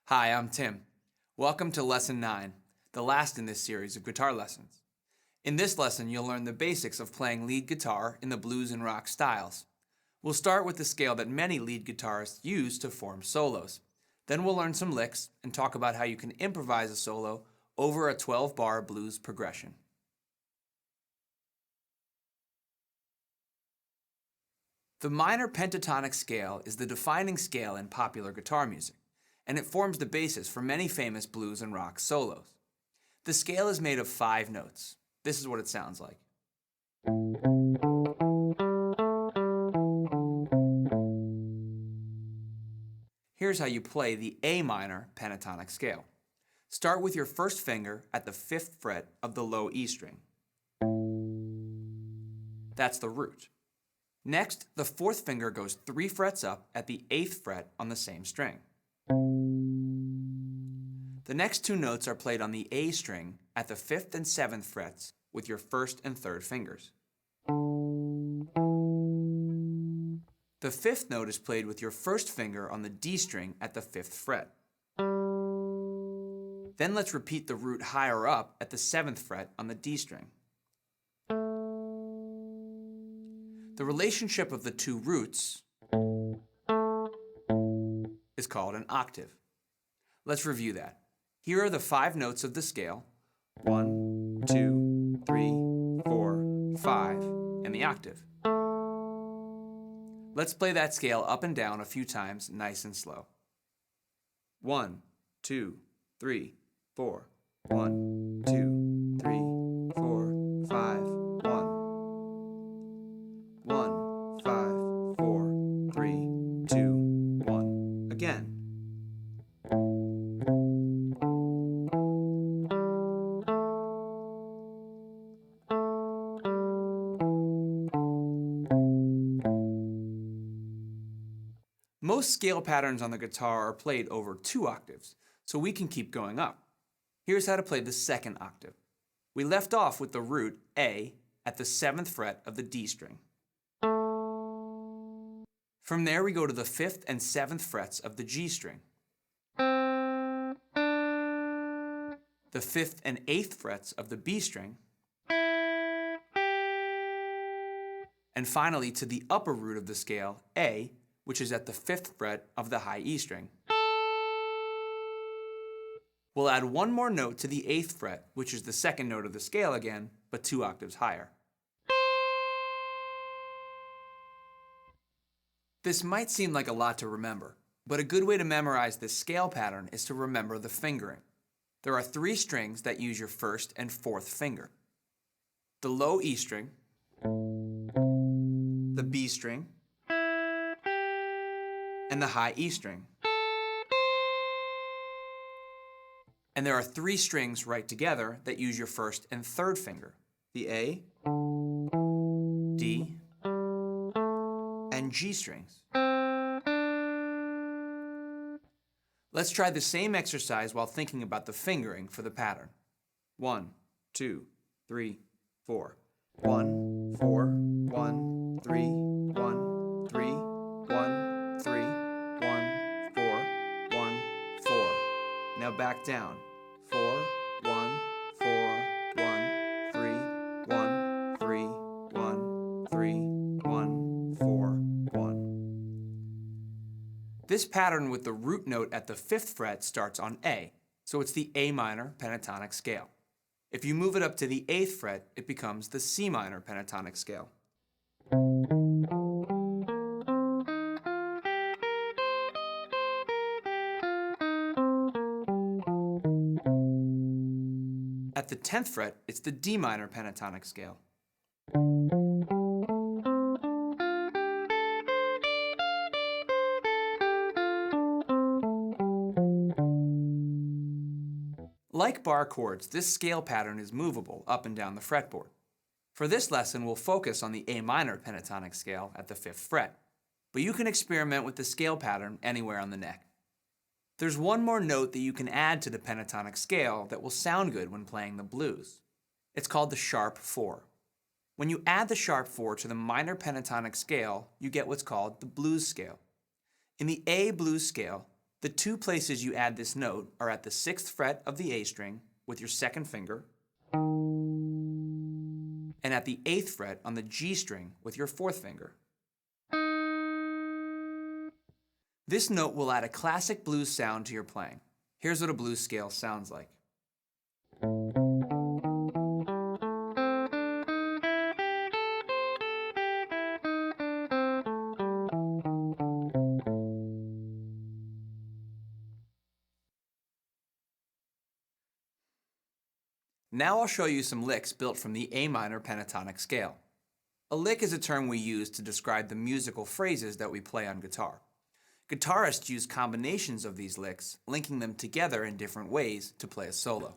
Hi, I'm Tim. Welcome to Lesson 9, the last in this series of guitar lessons. In this lesson, you'll learn the basics of playing lead guitar in the blues and rock styles. We'll start with the scale that many lead guitarists use to form solos. Then we'll learn some licks and talk about how you can improvise a solo over a 12-bar blues progression. The minor pentatonic scale is the defining scale in popular guitar music, and it forms the basis for many famous blues and rock solos. The scale is made of 5 notes. This is what it sounds like. Here's how you play the A minor pentatonic scale. Start with your first finger at the 5th fret of the low E string. That's the root. Next, the 4th finger goes 3 frets up at the 8th fret on the same string. The next 2 notes are played on the A string at the 5th and 7th frets with your 1st and 3rd fingers. The 5th note is played with your 1st finger on the D string at the 5th fret. Then let's repeat the root higher up at the 7th fret on the D string. The relationship of the 2 roots is called an octave. Let's review that. Here are the 5 notes of the scale: 1, 2, 3, 4, 5, and the octave. Let's play that scale up and down a few times, nice and slow. 1, 2, 3, 4. 1, 2, 3, 4, 5, 1. 1, 5, 4, 3, 2, 1. Again. Most scale patterns on the guitar are played over 2 octaves, so we can keep going up. Here's how to play the 2nd octave. We left off with the root A at the 7th fret of the D string. From there we go to the 5th and 7th frets of the G string, the 5th and 8th frets of the B string, and finally to the upper root of the scale, A, which is at the 5th fret of the high E string. We'll add 1 more note to the 8th fret, which is the 2nd note of the scale again, but 2 octaves higher. This might seem like a lot to remember, but a good way to memorize this scale pattern is to remember the fingering. There are 3 strings that use your 1st and 4th finger: the low E string, the B string, and the high E string. And there are 3 strings right together that use your 1st and 3rd finger: the A, D, and G strings. Let's try the same exercise while thinking about the fingering for the pattern. 1, 2, 3, 4. 1, 4, 1, 3, 1, 3, 1, 3, 1, 4, 1, 4. Now back down. 4, 1, 4, 1, 3, 1, 3, 1, 3, 1, 4, 1. This pattern with the root note at the 5th fret starts on A, so it's the A minor pentatonic scale. If you move it up to the 8th fret, it becomes the C minor pentatonic scale. At the 10th fret, it's the D minor pentatonic scale. Like bar chords, this scale pattern is movable up and down the fretboard. For this lesson, we'll focus on the A minor pentatonic scale at the 5th fret, but you can experiment with the scale pattern anywhere on the neck. There's one more note that you can add to the pentatonic scale that will sound good when playing the blues. It's called the sharp 4. When you add the sharp 4 to the minor pentatonic scale, you get what's called the blues scale. In the A blues scale, The two places you add this note are at the 6th fret of the A string with your 2nd finger, and at the 8th fret on the G string with your 4th finger. This note will add a classic blues sound to your playing. Here's what a blues scale sounds like. Now I'll show you some licks built from the A minor pentatonic scale. A lick is a term we use to describe the musical phrases that we play on guitar. Guitarists use combinations of these licks, linking them together in different ways to play a solo.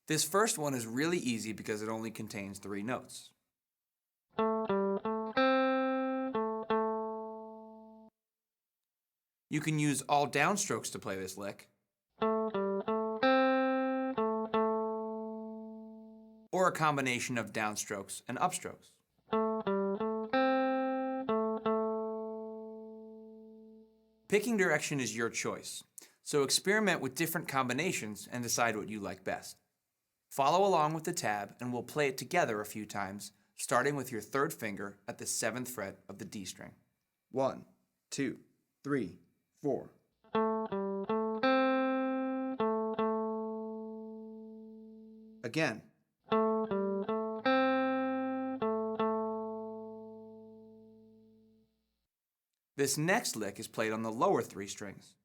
This first one is really easy because it only contains 3 notes. You can use all downstrokes to play this lick, or a combination of downstrokes and upstrokes. Picking direction is your choice, so experiment with different combinations and decide what you like best. Follow along with the tab and we'll play it together a few times, starting with your 3rd finger at the 7th fret of the D string. 1, 2, 3, 4. Again. This next lick is played on the lower 3 strings.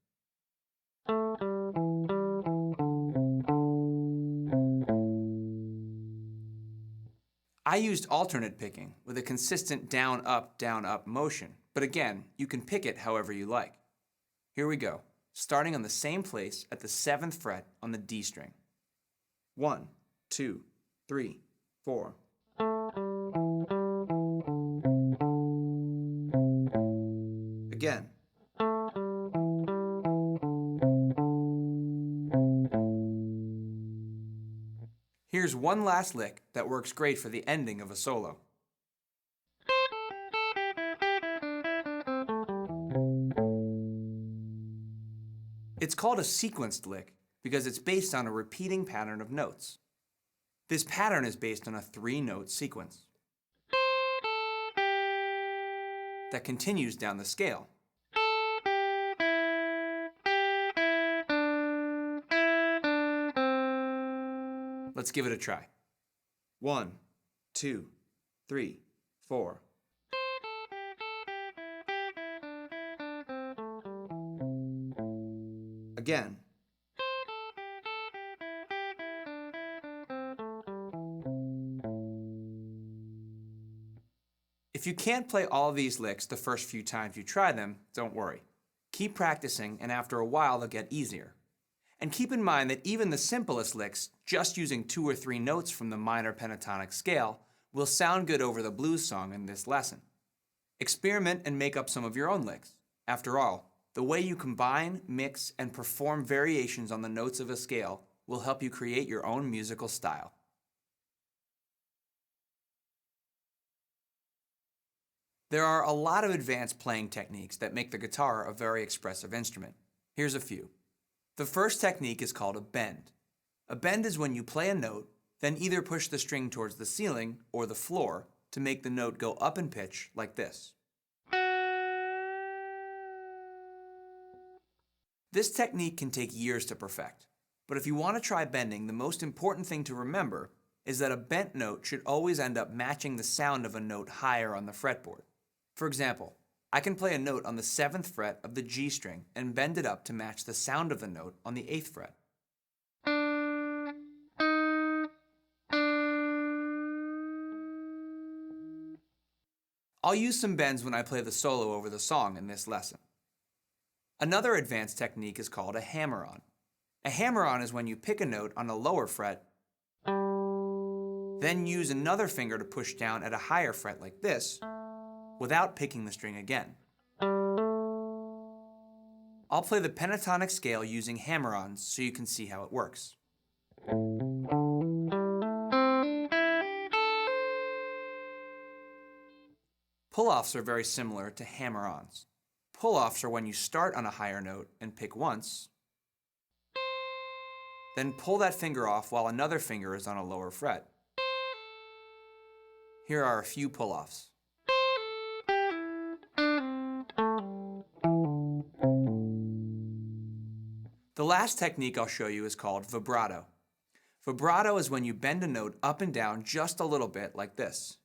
I used alternate picking with a consistent down, up motion, but again, you can pick it however you like. Here we go, starting on the same place at the 7th fret on the D string. 1, 2, 3, 4. Again. Here's one last lick that works great for the ending of a solo. It's called a sequenced lick because it's based on a repeating pattern of notes. This pattern is based on a 3-note sequence that continues down the scale. Let's give it a try. 1, 2, 3, 4. Again. If you can't play all of these licks the first few times you try them, don't worry. Keep practicing, and after a while they'll get easier. And keep in mind that even the simplest licks, just using 2 or 3 notes from the minor pentatonic scale, will sound good over the blues song in this lesson. Experiment and make up some of your own licks. After all, the way you combine, mix, and perform variations on the notes of a scale will help you create your own musical style. There are a lot of advanced playing techniques that make the guitar a very expressive instrument. Here's a few. The first technique is called a bend. A bend is when you play a note, then either push the string towards the ceiling or the floor to make the note go up in pitch like this. This technique can take years to perfect, but if you want to try bending, the most important thing to remember is that a bent note should always end up matching the sound of a note higher on the fretboard. For example, I can play a note on the 7th fret of the G string and bend it up to match the sound of the note on the 8th fret. I'll use some bends when I play the solo over the song in this lesson. Another advanced technique is called a hammer-on. A hammer-on is when you pick a note on a lower fret, then use another finger to push down at a higher fret like this, without picking the string again. I'll play the pentatonic scale using hammer-ons so you can see how it works. Pull-offs are very similar to hammer-ons. Pull-offs are when you start on a higher note and pick once, then pull that finger off while another finger is on a lower fret. Here are a few pull-offs. The last technique I'll show you is called vibrato. Vibrato is when you bend a note up and down just a little bit like this.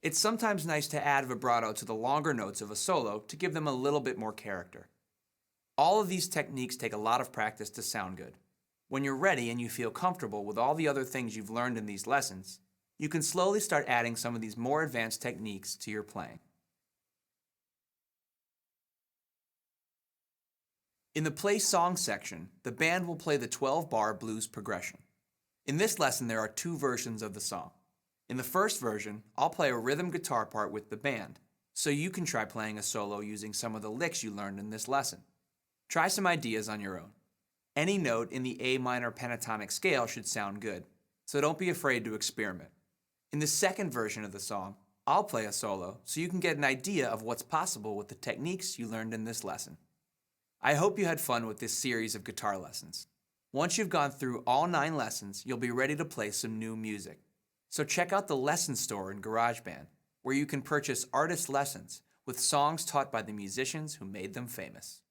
It's sometimes nice to add vibrato to the longer notes of a solo to give them a little bit more character. All of these techniques take a lot of practice to sound good. When you're ready and you feel comfortable with all the other things you've learned in these lessons, you can slowly start adding some of these more advanced techniques to your playing. In the Play Song section, the band will play the 12-bar blues progression. In this lesson, there are two versions of the song. In the first version, I'll play a rhythm guitar part with the band, so you can try playing a solo using some of the licks you learned in this lesson. Try some ideas on your own. Any note in the A minor pentatonic scale should sound good, so don't be afraid to experiment. In the second version of the song, I'll play a solo so you can get an idea of what's possible with the techniques you learned in this lesson. I hope you had fun with this series of guitar lessons. Once you've gone through all 9 lessons, you'll be ready to play some new music. So check out the lesson store in GarageBand, where you can purchase artist lessons with songs taught by the musicians who made them famous.